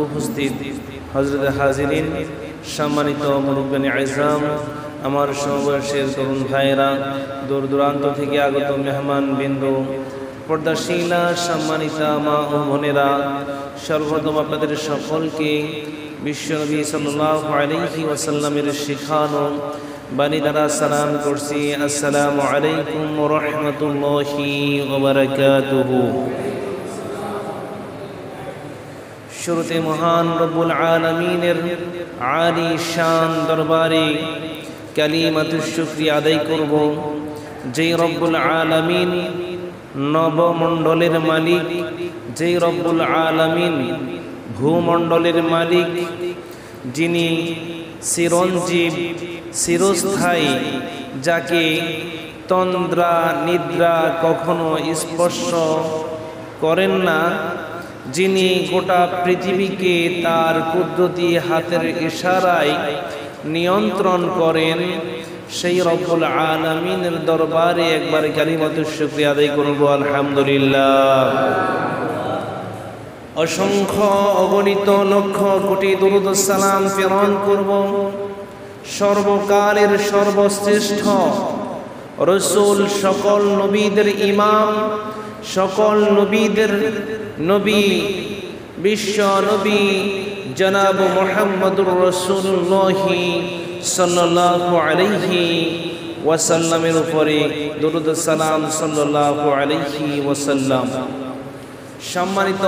উপস্থিত হযরত হাজিরিন, সম্মানিত মুরব্বিয়ানে আযম, আমার সমবয়সের তরুণ ভাইয়েরা, দূর দূরান্ত থেকে আগত মেহমান বিন্দু, পর্দাশীলা সম্মানিতা মা ও বোনেরা, সর্বপ্রথম আপনাদের সকলকে বিশ্বনবী সাল্লাল্লাহু আলাইহি ওয়াসাল্লামের শিখানো বাণী দ্বারা সালাম করছি। আসসালামু আলাইকুম ওয়া রাহমাতুল্লাহি ওয়া বারাকাতুহু। শুরুতে মহান রব্বুল আলামিনের আলী শান দরবারে কালিমাতুশ শুকরিয়া আদায় করব, যেই রব্বুল আলামিন নবমণ্ডলের মালিক, যেই রব্বুল আলামিন ভূমণ্ডলের মালিক, যিনি চিরঞ্জীব চিরস্থায়ী, যাকে তন্দ্রা নিদ্রা কখনো স্পর্শ করেন না, যিনি গোটা পৃথিবীকে তার কুদরতি হাতের ইশারায় নিয়ন্ত্রণ করেন, সেই রব্বুল আলামিনের দরবারে একবার কালিমাতুশ শুকরিয়া আদায় করব। আলহামদুলিল্লাহ। অসংখ্য অগণিত লক্ষ কোটি দুরূদ ও সালাম প্রেরণ করব সর্বকালের সর্বশ্রেষ্ঠ রাসূল, সকল নবীদের ইমাম, সকল নবীদের নবী, বিশ্ব নবী জনাব মুহাম্মদুর রাসূলুল্লাহ সাল্লাল্লাহু আলাইহি ওয়াসাল্লামের উপরে দুরূদ ও সালাম সাল্লাল্লাহু আলাইহি ওয়াসাল্লাম। সম্মানিত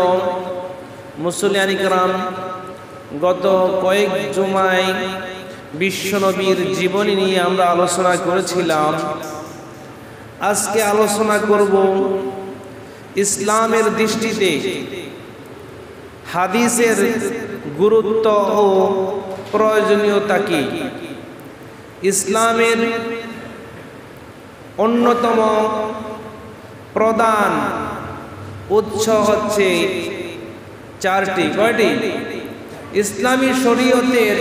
মুসলিয়ান কিরাম, গত কয়েক জুমায় বিশ্বনবীর জীবনী নিয়ে আমরা আলোচনা করেছিলাম। আজকে আলোচনা করব ইসলামের দৃষ্টিতে হাদিসের গুরুত্ব ও প্রয়োজনীয়তা কি। ইসলামের অন্যতম প্রধান উৎস হচ্ছে চারটি। কয়টি? ইসলামী শরীয়তের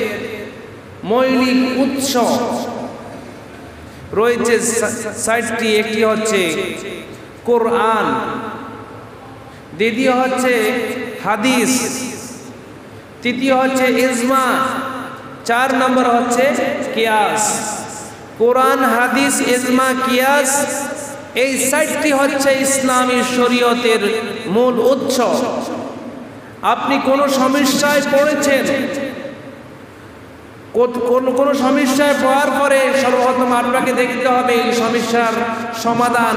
মৌলিক উৎস রয়েছে ৬০টি। একটি হচ্ছে কোরআন, দ্বিতীয় হচ্ছে হাদিস, তৃতীয় হচ্ছে ইজমা, ৪ নম্বর হচ্ছে কিয়াস। কোরআন, হাদিস, ইজমা, কিয়াস, এই ৬০টি হচ্ছে ইসলামী শরীয়তের মূল উৎস। আপনি কোন সমস্যায় পড়েছেন, কোন সমস্যায় পড়ার পরে সর্বপ্রথম আপনাকে দেখতে হবে এই সমস্যার সমাধান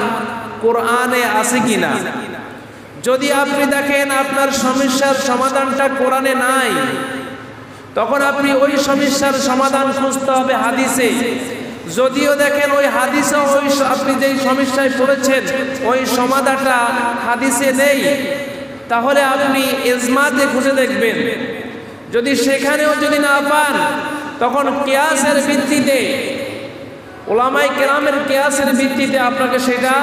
কোরআনে আছে কিনা। যদি আপনি দেখেন আপনার সমস্যার সমাধানটা কোরআনে নাই, তখন আপনি ওই সমস্যার সমাধান খুঁজতে হবে হাদিসে। যদিও দেখেন ওই হাদিসে ওই আপনি যেই সমস্যায় পড়েছেন ওই সমাধানটা হাদিসে নেই, তাহলে আপনি ইজমাতে খুঁজে দেখবেন। যদি সেখানেও যদি না পান, তখন কিয়াসের ভিত্তিতে, উলামায়ে কেরামের কিয়াসের ভিত্তিতে আপনাকে সেটা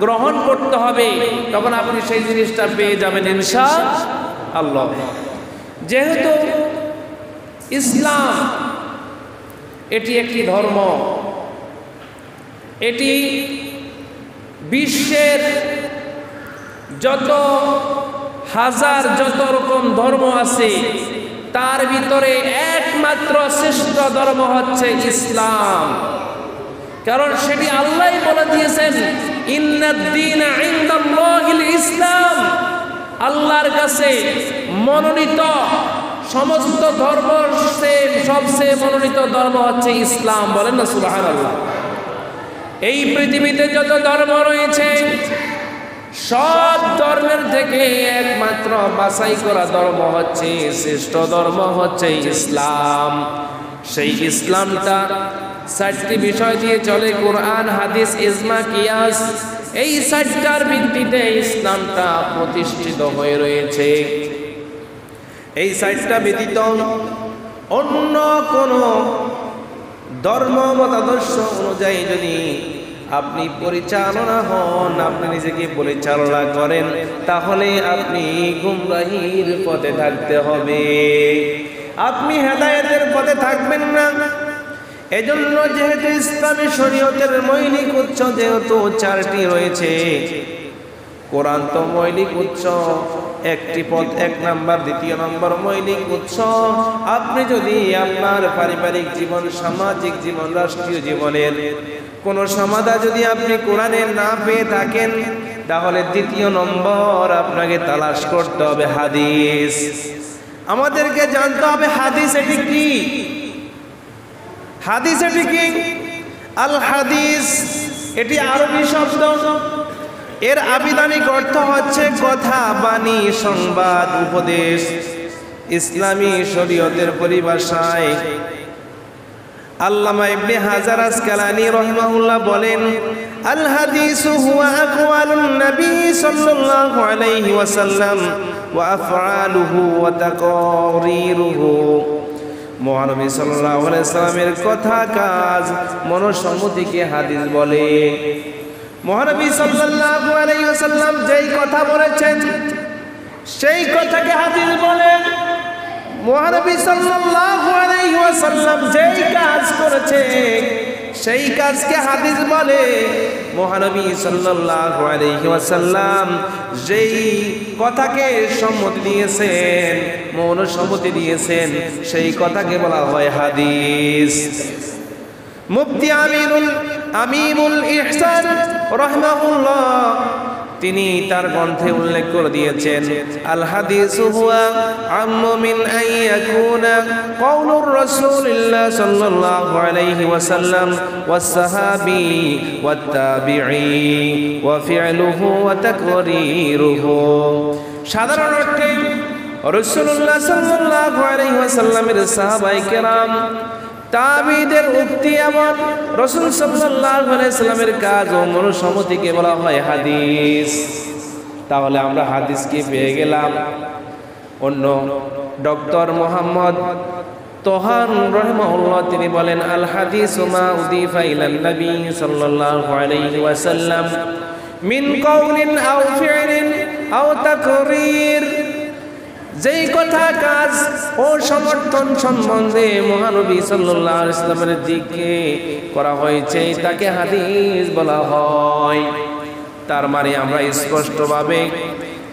গ্রহণ করতে হবে, তখন আপনি সেই জিনিসটা পেয়ে যাবেন ইনশাআল্লাহ। যেহেতু ইসলাম এটি একটি ধর্ম, এটি বিশ্বের যত রকম ধর্ম আছে তার ভিতরে একমাত্র শ্রেষ্ঠ ধর্ম হচ্ছে ইসলাম। কারণ সেটি আল্লাহই বলে দিয়েছেন, ইন্নাদ-দীনা ইনদাল্লাহিল ইসলাম। আল্লাহর কাছে মনোনীত সমস্ত ধর্ম সবচেয়ে মনোনীত ধর্ম হচ্ছে ইসলাম। বলেন না সুবহানাল্লাহ। এই পৃথিবীতে যত ধর্ম রয়েছে সব ধর্মের থেকে একমাত্র বাছাই করা ধর্ম হচ্ছে, শ্রেষ্ঠ ধর্ম হচ্ছে ইসলাম। সেই ইসলামটা ৬০টি বিষয় দিয়ে চলে, কোরআন, হাদিস, ইজমা, কিয়াস। এই ৬০টার ভিত্তিতে ইসলামটা প্রতিষ্ঠিত হয়ে রয়েছে। এই ৬০টা ব্যতীত অন্য কোন ধর্ম মতাদর্শ অনুযায়ী যদি আপনি পরিচালনা হন, আপনি নিজেকে পরিচালনা করেন, তাহলে আপনি গুমরাহির পথে থাকতে হবে, আপনি হেদায়েতের পথে থাকবেন না। এজন্য যেহেতু ইসলামী শরীয়তের মৌলিক উৎস যেহেতু ৪টি রয়েছে, কোরআন তো মৌলিক উৎস, একটি পথ, এক নাম্বার। দ্বিতীয় নম্বর মৌলিক উৎস, আপনি যদি আপনার পারিবারিক জীবন, সামাজিক জীবন, রাষ্ট্রীয় জীবনের কোন সমাধান যদি আপনি কোরআনে না পেয়ে থাকেন, তাহলে দ্বিতীয় নম্বর আপনাকে তালাশ করতে হবে হাদিস। আমাদেরকে জানতে হবে হাদিস এটি কি। হাদিস এটি কি? আল হাদিস এটি আরবি শব্দ, এর আবিধানিক অর্থ হচ্ছে কথা, বাণী, সংবাদ, উপদেশ। ইসলামী শরীয়তের পরিভাষায় আল্লামা ইবনে হাজার আসকালানী রাহিমাহুল্লাহ বলেন, আল হাদিসু হুয়া আকওয়ালুন নবী সাল্লাল্লাহু আলাইহি ওয়াসাল্লাম ওয়া আফআলুহু ওয়া তাকরিরুহু। মহানবী সাল্লাল্লাহু আলাইহি ওয়াসাল্লামের কথা, কাজ, মনসম্মতিকে হাদিস বলে। মহানবী সাল্লাল্লাহু আলাইহি ওয়াসাল্লাম যেই কথা বলেছেন সেই কথাকে হাদিস বলে। মহানবী সাল্লাল্লাহু আলাইহি ওয়াসাল্লাম যেই কাজ করেছে সেই কাজকে হাদিস বলে। মহানবী সাল্লাল্লাহু আলাইহি ওয়াসাল্লাম যেই কথাকে সম্মতি দিয়েছেন, মৌনসম্মতি দিয়েছেন, সেই কথাকে বলা হয় হাদিস। মুফতি আমিনুল ইহসান রাহিমাহুল্লাহ তিনি তার গ্রন্থে উল্লেখ করে দিয়েছেন, আল হাদিসু হুয়া আম্মু মিন আন ইয়াকুনা কাউলুর রাসূলিল্লাহ সাল্লাল্লাহু আলাইহি ওয়াসাল্লাম ওয়াস সাহাবী ওয়াত তাবিঈ ওয়া ফি'লুহু ওয়া তাকরিরুহু। সাধারণ অর্থে রাসূলুল্লাহ সাল্লাল্লাহু আলাইহি ওয়াসাল্লামের সাহাবায়ে কেরাম, তাবিঈদের উক্তি এবং রাসূল সাল্লাল্লাহু আলাইহি ওয়াসাল্লামের কাজ ও মনসম্মতিকে বলা হয় হাদিস। তাহলে আমরা হাদিস কি পেয়ে গেলাম। অন্য ডক্টর মোহাম্মদ তোহান রাহিমাহুল্লাহ তিনি বলেন, আল হাদিসু মা উদিফা ইলান নবী সাল্লাল্লাহু আলাইহি ওয়াসাল্লাম মিন কাউলিন আও ফি'লিন আও তাকরীর। যেই কথা, কাজ ও সমর্থন সম্বন্ধে মহানবী সাল্লাল্লাহু আলাইহি ওয়াসাল্লামের দিকে করা হয়েছে তাকে হাদিস বলা হয়। তার মানে আমরা স্পষ্টভাবে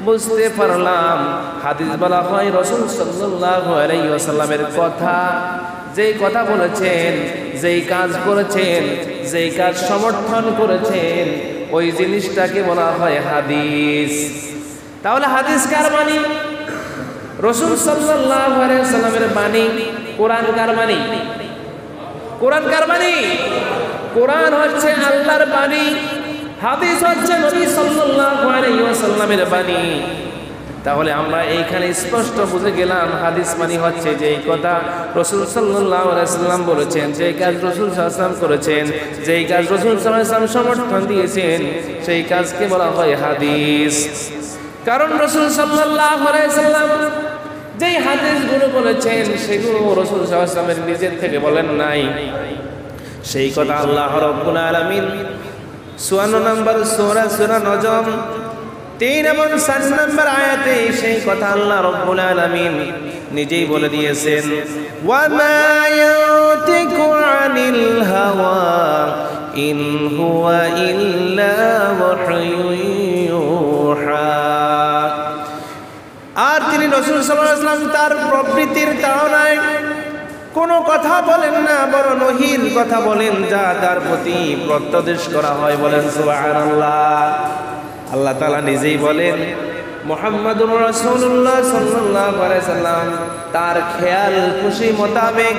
বুঝতে পারলাম হাদিস বলা হয় রাসূল সাল্লাল্লাহু আলাইহি ওয়াসাল্লামের কথা। যেই কথা বলেছেন, যেই কাজ করেছেন, যেই কাজ সমর্থন করেছেন, ওই জিনিসটাকে বলা হয় হাদিস। তাহলে হাদিস কার বাণী? রাসূল সাল্লাল্লাহু আলাইহি ওয়াসাল্লামের বাণী। কোরআন কার বাণী? কোরআন কার বাণী? কোরআন হচ্ছে আল্লাহর বাণী, হাদিস হচ্ছে নবী সাল্লাল্লাহু আলাইহি ওয়াসাল্লামের বাণী। তাহলে আমরা এইখানে স্পষ্ট বুঝে গেলাম হাদিস মানে হচ্ছে যেই কথা রাসূল সাল্লাল্লাহু আলাইহি ওয়াসাল্লাম বলেছেন, যেই কাজ রাসূল সাল্লাল্লাহু আলাইহি ওয়াসাল্লাম করেছেন, যেই কাজ রাসূল সাল্লাল্লাহু আলাইহি ওয়াসাল্লাম সমর্থন দিয়েছেন, সেই কাজকে বলা হয় হাদিস। কারণ রাসূল সাল্লাল্লাহু আলাইহি ওয়াসাল্লাম যেই হাদিসগুলো বলেছেন সেগুলো রাসূল সাল্লাল্লাহু আলাইহি ওয়াসাল্লামের নিজের থেকে বলেন নাই। সেই কথা আল্লাহ রাব্বুল আলামিন ৫৪ নম্বর সূরা নজম ৩ এবং ৪ নম্বর আয়াতে সেই কথা আল্লাহ রাব্বুল আলামিন নিজেই বলে দিয়েছেন, ওয়া মা ইয়াতিকু আনিল হাওয়া ইন হুয়া ইল্লা ওয়াহয়ুন ইউহা। আর তিনি রাসূল সাল্লাল্লাহু আলাইহি ওয়াসাল্লাম তার প্রবৃত্তির তাড়নায় কোনো কথা বলেন না, বরং ওহীর কথা বলেন যা তার প্রতি প্রত্যাদেশ করা হয়। বলেন সুবহানাল্লাহ। আল্লাহ তাআলা নিজেই বলেন, মুহাম্মাদুর রাসূলুল্লাহ সাল্লাল্লাহু আলাইহি ওয়াসাল্লাম তার খেয়াল খুশি মোতাবেক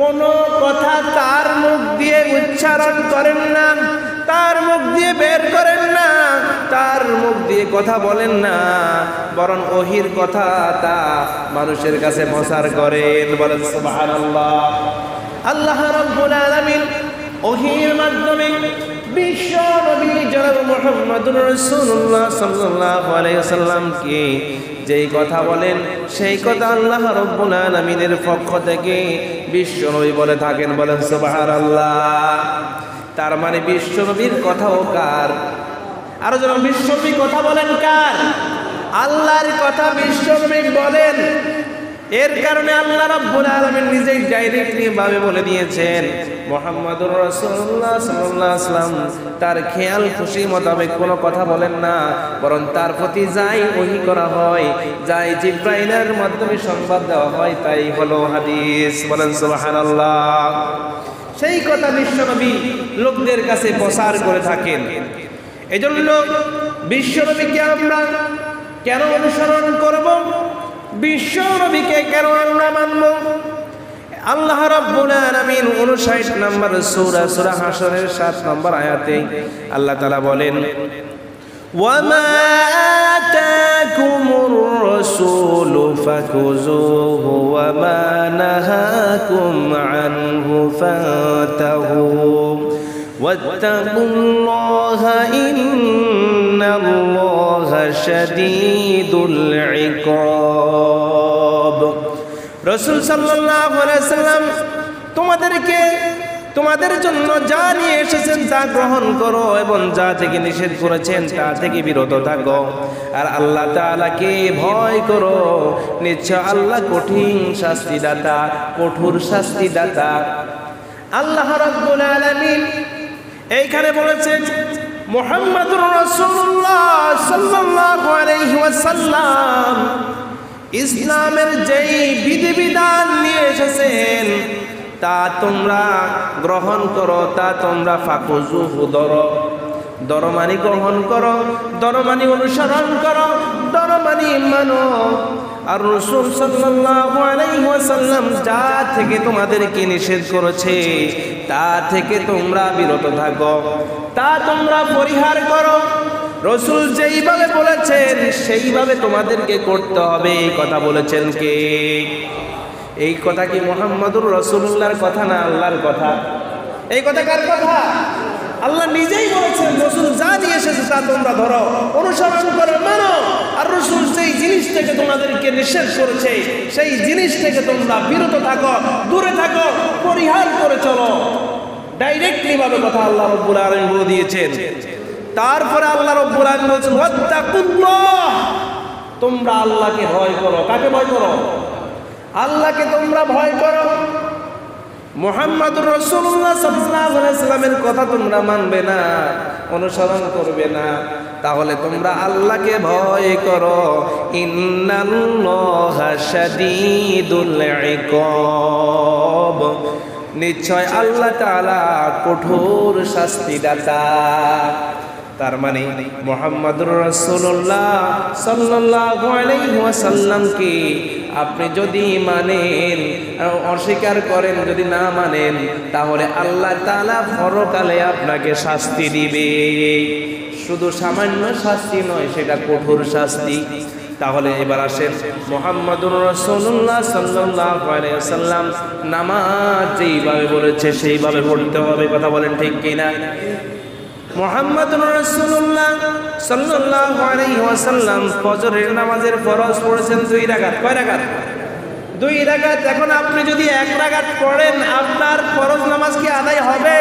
কোনো কথা তার মুখ দিয়ে উচ্চারণ করেন না, তার মুখ দিয়ে বের করেন না, তার মুখ দিয়ে কথা বলেন না, বরং ওহীর কথা তা মানুষের কাছে প্রচার করেন। বলেন সুবহানাল্লাহ। আল্লাহ রাব্বুল আলামিন ওহীর মাধ্যমে বিশ্ব নবী জনাব মুহাম্মদুর রাসূলুল্লাহ সাল্লাল্লাহু আলাইহি ওয়াসাল্লামকে যেই কথা বলেন সেই কথা আল্লাহ রাব্বুল আলামিনের পক্ষ থেকে বিশ্ব নবী বলে থাকেন। বলেন সুবহানাল্লাহ। তার মানে বিশ্ব নবীর কথাও কার? আরো যেন বিশ্ব নবী কথা বলেন কার? আল্লাহর কথা বিশ্ব নবী বলেন। এর কারণে আল্লাহ রাব্বুল আলামিন নিজেই ডাইরেক্টলি ভাবে বলে দিয়েছেন মুহাম্মাদুর রাসূলুল্লাহ সাল্লাল্লাহু আলাইহি ওয়াসাল্লাম তার খেয়াল খুশি মোতাবেক কোনো কথা বলেন না, বরং তার প্রতি যাই ওহী করা হয়, যাই জিবরাইলের মাধ্যমে সংবাদ দেওয়া হয়, তাই হলো হাদিস। বলেন সুবহানাল্লাহ। সেই কথা বিশ্বনবী লোকদের কাছে প্রচার করে থাকেন। এজন্য বিশ্বনবীকে আমরা কেন অনুসরণ করব, বিশ্বনবীকে কেন আমরা মানব? আল্লাহ রাব্বুল আলামিন 59 নম্বর সূরা হাশরের 7 নম্বর আয়াতে আল্লাহ তাআলা বলেন, ওয়ামা আতাকুমুর রাসূলু ফাকুযুহু ওয়ামা নাহাকুম আনহু ফান্তাহু ওয়াত্তাকুল্লাহা ইন্নাল্লাহা শাদীদুল ইকাব। রাসূল সাল্লাল্লাহু আলাইহি সাল্লাম তোমাদের জন্য যা নিয়ে এসেছেন তা গ্রহণ করো এবং যা থেকে নিষেধ করেছেন তা থেকে বিরত থাকো, আর আল্লাহ তাআলাকে ভয় করো। নিশ্চয় আল্লাহ কঠিন শাস্তিদাতা, কঠোর শাস্তিদাতা। আল্লাহ রাব্বুল আলামিন এইখানে বলেছেন মুহাম্মাদুর রাসূলুল্লাহ সাল্লাল্লাহু আলাইহি ওয়াসাল্লাম ইসলামের যেই বিধিবিধান নিয়ে এসেছেন তা তোমরা গ্রহণ করো, তা তোমরা ফাকুযুহু দরমানি গ্রহণ করো, দরমানি অনুসরণ করো, দরমানি মানো। আর রাসূল সাল্লাল্লাহু আলাইহি ওয়াসাল্লাম যা থেকে তোমাদেরকে নিষেধ করেছে তা থেকে তোমরা বিরত থাকো, তা তোমরা পরিহার করো। রাসূল যেইভাবে বলেছেন সেইভাবে তোমাদেরকে করতে হবে, এই কথা বলেছেন কে? এই কথা কি মুহাম্মাদুর রাসূলুল্লাহর কথা না আল্লাহর কথা? এই কথা কার কথা? আল্লাহ নিজেই বলেছেন রাসূল যা নিয়ে এসেছে তা তোমরা ধরো, অনুসরণ করো, মানো। আর রাসূল সেই জিনিস থেকে তোমাদেরকে নিষেধ করেছে সেই জিনিস থেকে তোমরা বিরত থাকো, দূরে থাকো, পরিহার করে চলো। ডাইরেক্টলি ভাবে কথা আল্লাহ রাব্বুল আলামিন বলে দিয়েছেন। তারপরে আল্লাহ রাব্বুল আলামিন বলেছেন ওয়াত্তাকুল্লাহ, তোমরা আল্লাহকে ভয় করো। কাকে ভয় করো? আল্লাহকে তোমরা ভয় করো। মুহাম্মাদুর রাসূলুল্লাহ সাল্লাল্লাহু আলাইহি ওয়াসাল্লামের কথা তোমরা মানবে না, অনুসরণ করবে না, তাহলে তোমরা আল্লাহকে ভয় করো। ইন্নাল্লাহা শাদীদুল ইকাব, নিশ্চয় আল্লাহ তাআলা কঠোর শাস্তিদাতা। তার মানে মুহাম্মাদুর রাসূলুল্লাহ সাল্লাল্লাহু আলাইহি ওয়াসাল্লামকে আপনি যদি মানেন, অস্বীকার করেন, যদি না মানেন, তাহলে আল্লাহ তাআলা পরকালে আপনাকে শাস্তি দিবে। শুধু সামান্য শাস্তি নয়, সেটা কঠোর শাস্তি। তাহলে এবার আসেন মুহাম্মাদুর রাসূলুল্লাহ সাল্লাল্লাহু আলাইহি ওয়াসাল্লাম নামাজ যেইভাবে বলেছে সেইভাবে পড়তে হবে। কথা বলেন ঠিক কিনা? মুহাম্মাদুর রাসূলুল্লাহ সাল্লাল্লাহু আলাইহি ওয়াসাল্লাম ফজরের নামাজের ফরজ পড়েছেন 2 রাকাত। কয় রাকাত? 2 রাকাত। এখন আপনি যদি 1 রাকাত পড়েন আপনার ফরজ নামাজ কি আদায় হবে?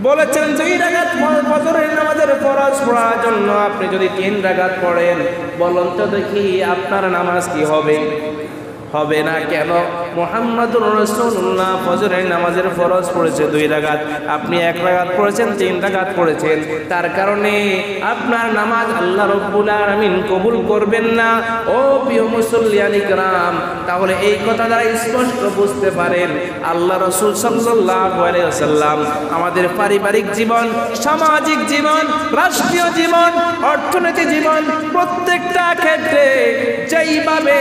বলেছেন 2 রাকাত ফজরের নামাজের ফরজ পড়ার জন্য আপনি যদি 3 রাকাত পড়েন, বলুন তো দেখি আপনার নামাজ কি হবে? হবে না। কেন? মুহাম্মাদুর রাসূলুল্লাহ ফজরের নামাজের ফরজ পড়েছে 2 রাকাত, আপনি 1 রাকাত পড়েছেন, 3 রাকাত পড়েছেন। তার কারণে আপনার নামাজ আল্লাহ রাব্বুল আলামিন কবুল করবেন না। ও প্রিয় মুসল্লিয়ান ইকরাম, তাহলে এই কথা দ্বারা স্পষ্ট বুঝতে পারেন আল্লাহ রাসূল সাল্লাল্লাহু আলাইহি ওয়াসাল্লাম আমাদের পারিবারিক জীবন, সামাজিক জীবন, রাষ্ট্রীয় জীবন, অর্থনৈতিক জীবন, প্রত্যেকটা ক্ষেত্রে যেইভাবে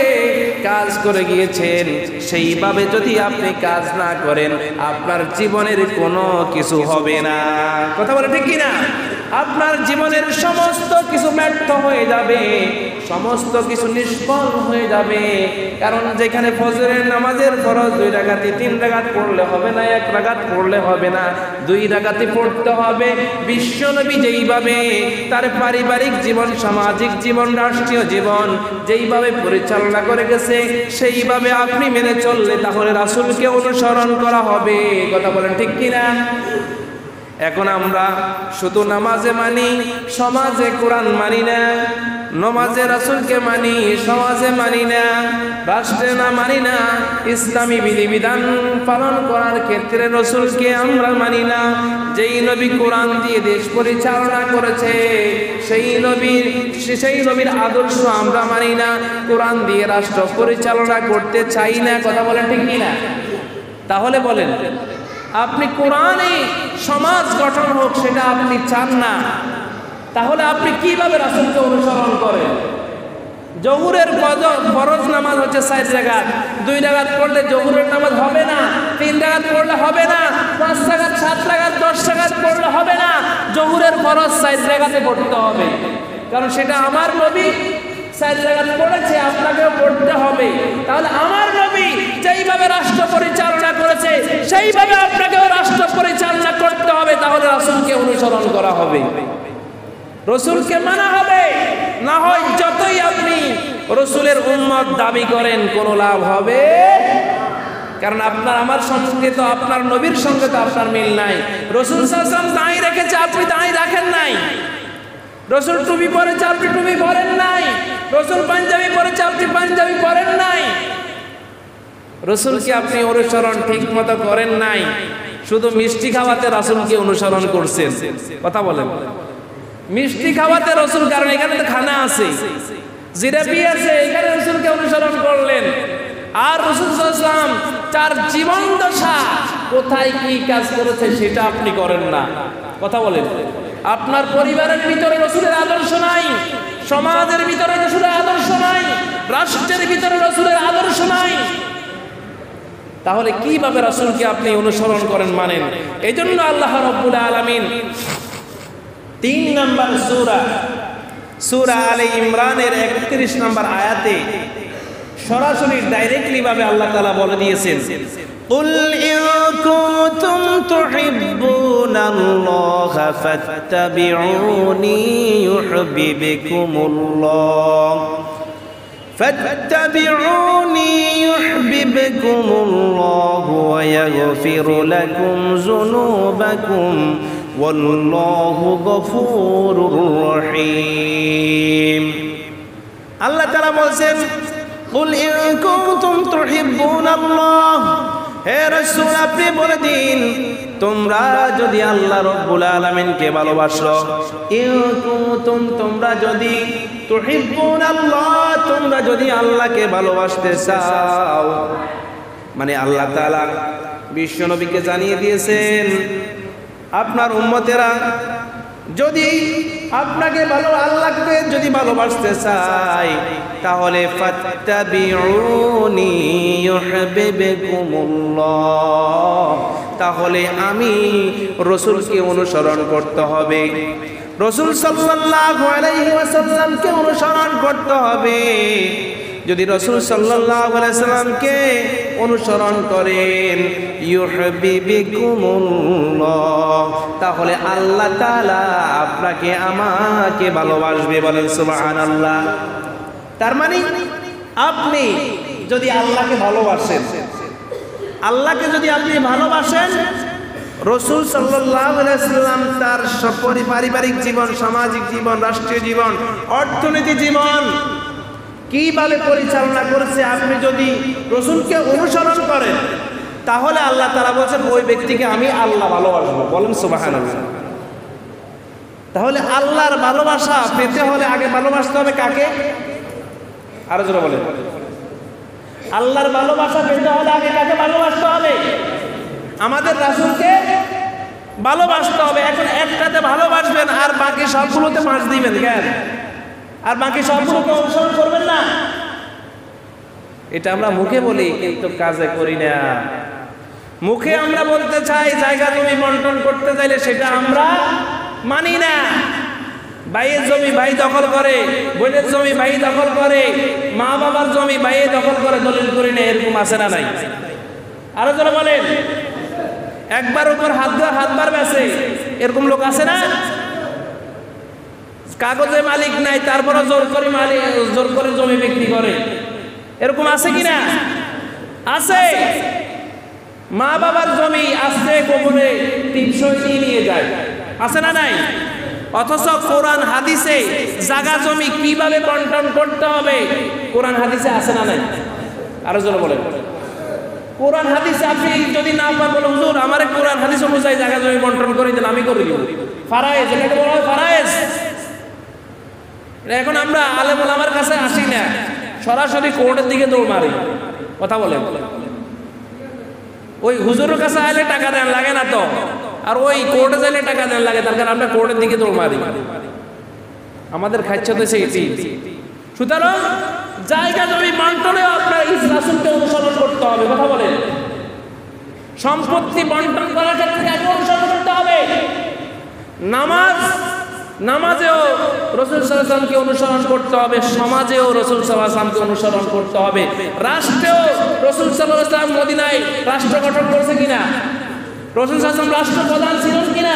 কাজ করে গিয়েছেন সেইভাবে যদি আপনি কাজ না করেন আপনার জীবনের কোনো কিছু হবে না। কথা বলে ঠিক কিনা? আপনার জীবনের সমস্ত কিছু ব্যর্থ হয়ে যাবে, সমস্ত কিছু নিষ্ফল হয়ে যাবে। কারণ যেখানে ফজরের নামাজের ফরজ 2 রাকাতে 3 রাকাত পড়লে হবে না, 1 রাকাত পড়লে হবে না, 2 রাকাতে পড়তে হবে। বিশ্বনবী যেইভাবে তার পারিবারিক জীবন, সামাজিক জীবন, রাষ্ট্রীয় জীবন যেইভাবে পরিচালনা করে গেছে সেইভাবে আপনি মেনে চললে তাহলে রাসূলকে অনুসরণ করা হবে। কথা বলেন ঠিক কিনা? এখন আমরা শুধু নামাজে মানি, সমাজে কোরআন মানি না। নমাজে রাসূলকে মানি, সমাজে মানি না, রাষ্ট্রে না মানি না, ইসলামী বিধিবিধান পালন করার ক্ষেত্রে রাসূলকে আমরা মানি না। যেই নবী কোরআন দিয়ে দেশ পরিচালনা করেছে সেই নবীর আদর্শ আমরা মানি না, কোরআন দিয়ে রাষ্ট্র পরিচালনা করতে চাই না। কথা বলেন ঠিক কি না? তাহলে বলেন, আপনি কোরআনে সমাজ গঠন হোক সেটা আপনি চান না, তাহলে আপনি কিভাবে রাসূলকে অনুসরণ করেন? জোহরের ফরজ নামাজ হচ্ছে 4 রাকাত, 2 রাকাত পড়লে জোহরের নামাজ হবে না, 3 রাকাত পড়লে হবে না, 5 রাকাত, 7 রাকাত, 10 রাকাত পড়লে হবে না। জোহরের ফরজ 4 রাকাতে পড়তে হবে, কারণ সেটা আমার নবী 4 রাকাত পড়েছে, আপনাকেও পড়তে হবে। তাহলে আমার নবী যেইভাবে রাষ্ট্র পরিচালনা করেছে সেইভাবে আপনাকেও রাষ্ট্র পরিচালনা করতে হবে। তাহলে রাসূলকে অনুসরণ করা হবে, রাসূলকে মানা হবে। না হয় যতই আপনি রাসূলের উম্মত দাবি করেন কোনো লাভ হবে, কারণ আপনার আমার সঙ্গে তো, আপনার নবীর সঙ্গে তো আপনার মিল নাই। রাসূল সাল্লাল্লাহু আলাইহি ওয়াসাল্লাম দাঁড়ি রেখেছে, আপনি দাঁড়ি রাখেন নাই। রাসূল টুপি পরেছে, আপনি টুপি পরেন নাই। রাসূল পাঞ্জাবি পরেছে, আপনি পাঞ্জাবি পরেন নাই। রাসূলকে আপনি অনুসরণ ঠিক মতো করেন নাই, শুধু মিষ্টি খাওয়াতে রাসূলকে অনুসরণ করছেন। কথা বলেন, মিষ্টি খাওয়াতে রাসূল, কারণ এখানে তো খানা আছে, জিলাপি আছে, এখানে রাসূলকে অনুসরণ করলেন। আর রাসূল সাল্লাল্লাহু আলাইহি ওয়াসাল্লাম তার জীবন দশা কোথায় কি কাজ করেছে সেটা আপনি করেন না। কথা বলেন, আপনার পরিবারের ভিতরে রাসূলের আদর্শ নাই, সমাজের ভিতরে রাসূলের আদর্শ নাই, রাষ্ট্রের ভিতরে রাসূলের আদর্শ নাই, তাহলে কিভাবে রাসূলকে আপনি অনুসরণ করেন, মানেন? এইজন্য আল্লাহ রাব্বুল আলামিন 3 নম্বর সূরা আলে ইমরানের 31 নম্বর আয়াতে সরাসরি ডাইরেক্টলি ভাবে আল্লাহ তাআলা বলে দিয়েছেন, কুল ইন কুনতুম তুহিব্বুনাল্লাহা ফাত্তাবিউনি ইউহিব্বুকুমুল্লাহ فاتبعوني يحببكم الله ويغفر لكم ذنوبكم والله غفور رحيم। আল্লাহ তাআলা বলেন, কুল ইন কুনতুম তুহিব্বুনাল্লাহ, হে রাসূল আপনি বলে দিন, তোমরা যদি আল্লাহ রাব্বুল আলামিনকে ভালোবাসো, ইন কুনতুম তোমরা যদি, তুহিব্বুনাল্লাহ তোমরা যদি আল্লাহকে ভালোবাসতে চাও, মানে আল্লাহ তাআলা বিশ্ব নবীকে জানিয়ে দিয়েছেন আপনার উম্মতেরা যদি আপনাকে আল্লাহকে যদি ভালোবাসতে চায় তাহলে ফাত্তাবিউনি ইউহিব্বুকুমুল্লাহ, তাহলে আমি রাসূলকে অনুসরণ করতে হবে, রাসূল সাল্লাল্লাহু আলাইহি ওয়াসাল্লামকে অনুসরণ করতে হবে। যদি রাসূল সাল্লাল্লাহু আলাইহি ওয়াসাল্লামকে অনুসরণ করেন ইউহিব্বুকুমুল্লাহ, তাহলে আল্লাহ তাআলা আপনাকে আমাকে ভালোবাসবে। বলেন সুবহানাল্লাহ। তার মানে আপনি যদি আল্লাহকে ভালোবাসেন, আল্লাহকে যদি আপনি ভালোবাসেন, রাসূল সাল্লাল্লাহু আলাইহি ওয়াসাল্লাম তার পারিবারিক জীবন, সামাজিক জীবন, রাষ্ট্রীয় জীবন, অর্থনৈতিক জীবন কিভাবে পরিচালনা করেছে, আপনি যদি রাসূলকে অনুসরণ করেন তাহলে আল্লাহ তাআলা বলেন ওই ব্যক্তিকে আমি আল্লাহ ভালোবাসবো। বলেন সুবহানাল্লাহ। তাহলে আল্লাহর ভালোবাসা পেতে হলে আগে ভালোবাসতে হবে কাকে? আরো জোরে বলেন। আল্লাহর ভালোবাসা পেতে হলে আগে কাকে ভালোবাসতে হবে? আমাদের রাসূলকে ভালোবাসতে হবে। এখন একটাতে ভালোবাসবেন আর বাকি সবগুলোতে মাছ দিবেন কেন? আর বাকি সবগুলোকে অনুসরণ করবেন না? এটা আমরা মুখে বলি কিন্তু কাজে করি না। মুখে আমরা বলতে চাই জায়গা জমি বন্টন করতে চাইলে সেটা আমরা মানি না। ভাইয়ের জমি ভাই দখল করে, বোনের জমি ভাই দখল করে, মা বাবার জমি ভাই দখল করে, দলিল করি না, এরকম আছে না নাই? আরো যারা বলেন একবার উপর হাতবার বেছে, এরকম লোক আছে না? কাগজে মালিক নাই তারপরে জোর করে জমি বিক্রি করে, এরকম আছে কিনা? আছে। মা বাবার জমি আসতে কবরে 300 নিয়ে যায়, আছে না নাই? অথচ কোরআন হাদিসে জায়গা জমি কিভাবে বন্টন করতে হবে কোরআন হাদিসে আছে না নাই? আরো জোরে বলেন। কোরআন হাদিসে আপনি যদি না পান বলে হুজুর আমারে কোরআন হাদিস অনুযায়ী জায়গা জমি বন্টন করে দেন, আমি করে দিব। ফারায়েজ, এটাকে বলা হয় ফারায়েজ। এখন আমরা আলেম ওলামার কাছে আসি না, সরাসরি কোর্টের দিকে দৌড় মারি। কথা বলেন। ওই হুজুরের কাছে আইলে টাকা দেন লাগে না তো, আর ওই কোর্টে যাইলে টাকা দেন লাগে, তার কারণে আমরা কোর্টের দিকে দৌড় মারি। আমাদের খাচ্ছ তো সেইটি। সুতরাং জায়গা জমি বন্টনে আপনার রাসূলকে অনুসরণ করতে হবে। কথা বলেন। সম্পত্তি বন্টন করার ক্ষেত্রে আগে অনুসরণ করতে হবে। নামাজেও রাসূল সাল্লাল্লাহু আলাইহি ওয়াসাল্লামকে অনুসরণ করতে হবে, সমাজেও রাসূল সাল্লাল্লাহু আলাইহি ওয়াসাল্লামকে অনুসরণ করতে হবে, রাষ্ট্রেও রাসূল সাল্লাল্লাহু আলাইহি ওয়াসাল্লাম মদিনায় রাষ্ট্র গঠন করেছে কিনা, রাসূল সাল্লাল্লাহু আলাইহি ওয়াসাল্লাম রাষ্ট্রপ্রধান ছিলেন কিনা,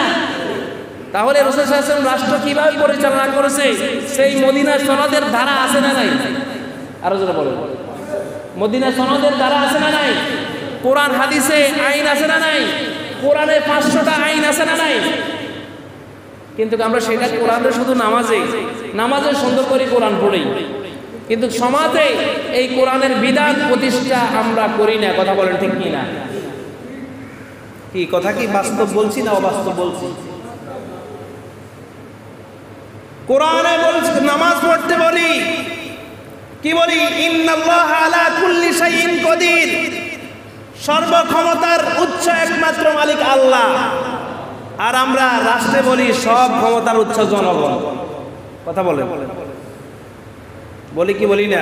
তাহলে রাসূল সাল্লাল্লাহু আলাইহি ওয়াসাল্লাম রাষ্ট্র কিভাবে পরিচালনা করেছে সেই মদিনার সনদের ধারা আছে না নাই? আরো জোরে বলেন। মদিনার সনদের ধারা আছে না নাই? কোরআন হাদিসে আইন আছে না নাই? কোরআনে 500টা আইন আছে না নাই? কিন্তু আমরা সেটা কোরআনে শুধু নামাজে সুন্দর করে কোরআন পড়ি, কিন্তু সমাজে এই কোরআনের বিধান প্রতিষ্ঠা আমরা করি না। কথা বলেন ঠিক কি না? কি কথা কি বাস্তব বলছি না অবাস্তব বলছি? কোরআনে বলছে নামাজ পড়তে বলি, কি বলি? ইন্নাল্লাহা আলা কুল্লি শাইইন কদির, সর্বক্ষমতার উৎস একমাত্র মালিক আল্লাহ। আর আমরা রাষ্ট্রে বলি সব ক্ষমতার উৎস জনগণ। কথা বলে বলি কি বলি না?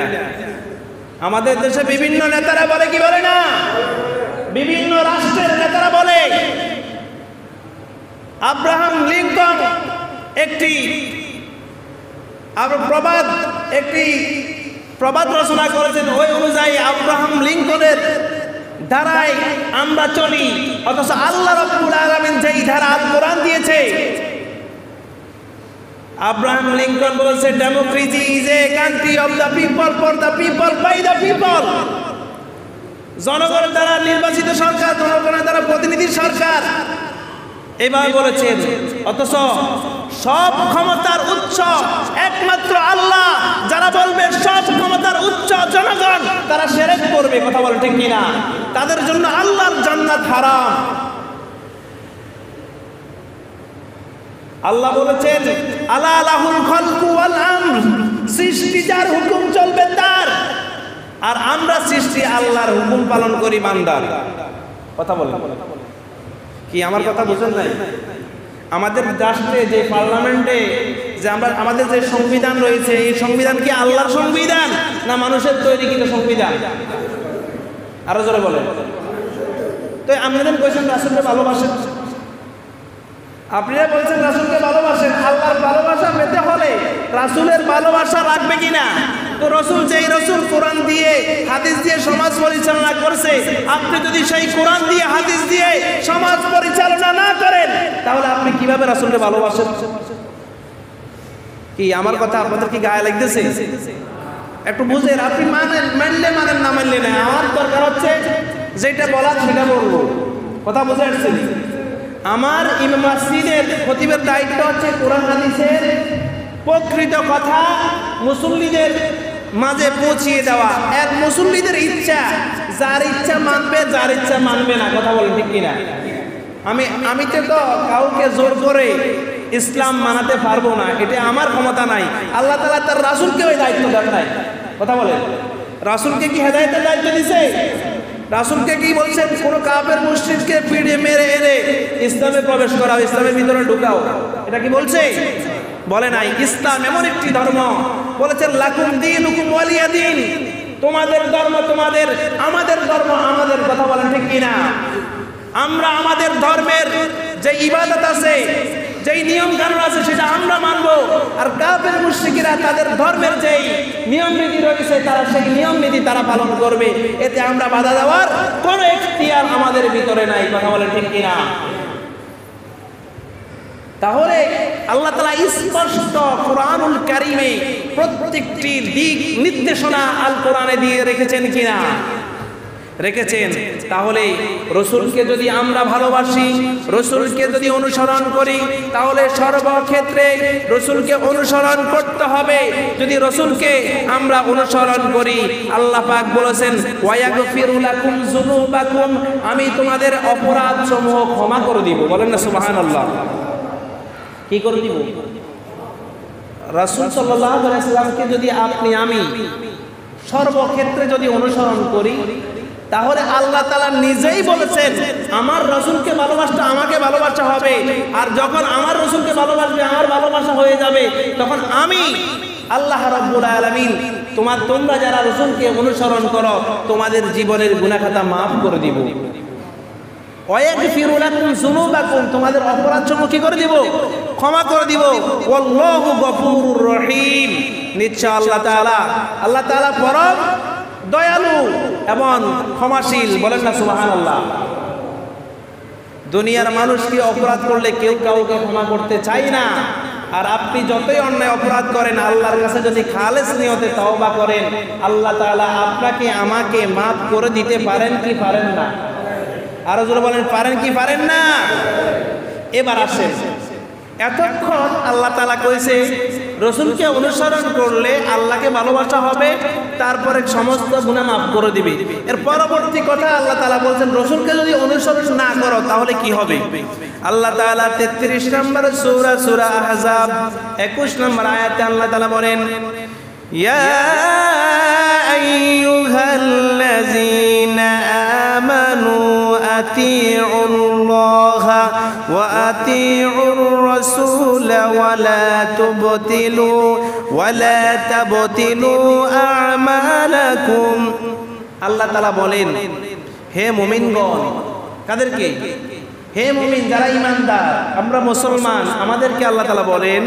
আমাদের দেশে বিভিন্ন নেতারা বলে কি বলে না? বিভিন্ন রাষ্ট্রের নেতারা বলে। আব্রাহাম লিঙ্কন একটি প্রবাদ রচনা করেছেন, ওই অনুযায়ী আব্রাহাম লিঙ্কনের ধারায় আমরা চলি, অথচ আল্লাহ রাব্বুল আলামিন যেই ধারা আল কোরআন দিয়েছে, আব্রাহাম লিঙ্কন বলেছে democracy is a country of the people, for the people, by the people. জনগণের দ্বারা নির্বাচিত সরকার, জনগণের দ্বারা প্রতিনিধি সরকার, এভাবে বলেছেন। অথচ সব ক্ষমতার উৎস একমাত্র আল্লাহ। যারা বলবে সব ক্ষমতার উৎস জনগণ, তারা শিরক করবে। কথা বলে ঠিক কিনা? তাদের জন্য আল্লাহর জান্নাত হারাম। আল্লাহ বলেছেন আলা লাহুল খালকু ওয়াল আমর, সৃষ্টি যার হুকুম চলবে তার, আর আমরা সৃষ্টি আল্লাহর হুকুম পালন করি বান্দার। কথা বলে কি আমার কথা বুঝেন নাই? আমাদের রাষ্ট্রে যে পার্লামেন্টে যে আমাদের যে সংবিধান রয়েছে, এই সংবিধান কি আল্লাহর সংবিধান না মানুষের তৈরিকৃত সংবিধান? আরো জোরে বলেন। তো আপনাদের বলছেন রাসূলকে ভালোবাসেন, আপনারা বলছেন রাসূলকে ভালোবাসেন। আল্লাহর ভালোবাসা পেতে হলে রাসূলের ভালোবাসা রাখবে কিনা? তো রাসূল যেই রাসূল কোরআন দিয়ে হাদিস দিয়ে সমাজ পরিচালনা করছে, আপনি যদি সেই কোরআন দিয়ে হাদিস দিয়ে সমাজ পরিচালনা না করেন, তাহলে আপনি কিভাবে রাসূলকে ভালোবাসেন? কি আমার কথা আপনাদের কি গায়ে লাগতেছে? একটু বুঝেন। আপনি মানলে মানেন, না মানলে না। আমার দরকার হচ্ছে যেটা বলার সেটা বলবো। কথা বুঝে আসছেন? আমার ইমাম মসজিদের খতিবের দায়িত্ব হচ্ছে কোরআন হাদিসের প্রকৃত কথা মুসল্লিদের মাঝে পৌঁছিয়ে দেওয়া। এক মুসল্লিদের ইচ্ছা, যার ইচ্ছা মানবে, যার ইচ্ছা মানবে না। কথা বলেন ঠিক কিনা? আমি তো কাউকে জোর করে ইসলাম মানাতে পারবো না, এটা আমার ক্ষমতা নাই। আল্লাহ তাআলা তার রাসূলকে ওই দায়িত্ব দেন নাই। কথা বলেন। রাসূলকে কি হেদায়েতের দায়িত্ব দিয়েছে? রাসূলকে কি বলছেন কোন কাফের মুশরিককে পিড়ে মেরে এনে ইসলামে প্রবেশ করাও, ইসলামের ভিতরে ঢুকাও? এটা কি বলছে? বলে নাই। ইসলাম এমন একটি ধর্ম, বলেছেন লাকুম দীনুকুম ওয়ালিয়া দীন, তোমাদের ধর্ম তোমাদের, আমাদের ধর্ম আমাদের। কথা বলেন ঠিক কিনা? আমরা আমাদের ধর্মের যে ইবাদত আছে, যেই নিয়ম কানুন আছে, সেটা আমরা মানবো। আর কাফের মুশরিকরা তাদের ধর্মের যেই নিয়ম নীতি রয়েছে, তারা সেই নিয়ম নীতি তারা পালন করবে। এতে আমরা বাধা দেওয়ার কোনো এখতিয়ার আমাদের ভিতরে নাই। কথা বলেন ঠিক কিনা? তাহলে আল্লাহ তাআলা স্পষ্ট কোরআনুল কারীমে প্রত্যেকটি দিক নির্দেশনা আল কোরআনে দিয়ে রেখেছেন কিনা? রেখেছেন। তাহলে রসুলকে যদি আমরা ভালোবাসি, রসুলকে যদি অনুসরণ করি, তাহলে সর্বক্ষেত্রে রসুলকে অনুসরণ করতে হবে। যদি রসুলকে আমরা অনুসরণ করি, আল্লাহ পাক বলেছেন ওয়ায়াগফিরু লাকুম যুনুবাকুম, আমি তোমাদের অপরাধ সমূহ ক্ষমা করে দিব। বলেন না সুবহানাল্লাহ। কি করে দিব? রাসূল সাল্লাল্লাহু আলাইহি সাল্লামকে যদি আপনি আমি সর্বক্ষেত্রে যদি অনুসরণ করি, তাহলে আল্লাহ তাআলা নিজেই বলেছেন আমার রাসূলকে ভালোবাসতে আমাকে ভালোবাসা হবে। আর যখন আমার রাসূলকে ভালোবাসবে, আমার ভালোবাসা হয়ে যাবে, তখন আমি আল্লাহ রাব্বুল আলামিন তোমরা যারা রাসূলকে অনুসরণ করো, তোমাদের জীবনের গুনাহ খাতা মাফ করে দিব। ওয়ায়াগফিরু লাকুম যুনুবাকুম, তোমাদের অপরাধ সমূহ কি করে দিব? ক্ষমা করে দিব। ওয়াল্লাহু গফুরুর রহিম, নিশ্চয় আল্লাহ তাআলা পরম দয়ালু এবং ক্ষমাশীল। বলেন না সুবহানাল্লাহ। দুনিয়ার মানুষ কি অপরাধ করলে কেউ কাউকে ক্ষমা করতে চায় না। আর আপনি যতই অন্যায় অপরাধ করেন, আল্লাহর কাছে যদি খালেস নিয়তে তওবা করেন, আল্লাহ তাআলা আপনাকে আমাকে মাফ করে দিতে পারেন কি পারেন না? আরো জোরে বলেন, পারেন কি পারেন না? এবার আসেন, এতক্ষণ আল্লাহ তাআলা কইছে রসুলকে অনুসরণ করলে আল্লাহকে ভালোবাসা হবে, তারপরে সমস্ত গুনাহ মাফ করে দিবে। এর পরবর্তী কথা আল্লাহ তাআলা বলছেন রসুলকে যদি অনুসরণ না করো তাহলে কি হবে? আল্লাহ তাআলা 33 নম্বর সূরা আহজাব 21 নম্বর আয়াতে আল্লাহ তাআলা বলেন, ইয়া আইয়ুহাল্লাযীনা আমানু আতিউল্লাহা ওয়া আতিউর রাসূল ওয়া লা তাবতিলু আ'মালাকুম। আল্লাহ তাআলা বলেন, হে মুমিনগণ, কাদেরকে? হে মুমিন যারা ঈমানদার, আমরা মুসলমান, আমাদেরকে আল্লাহ তাআলা বলেন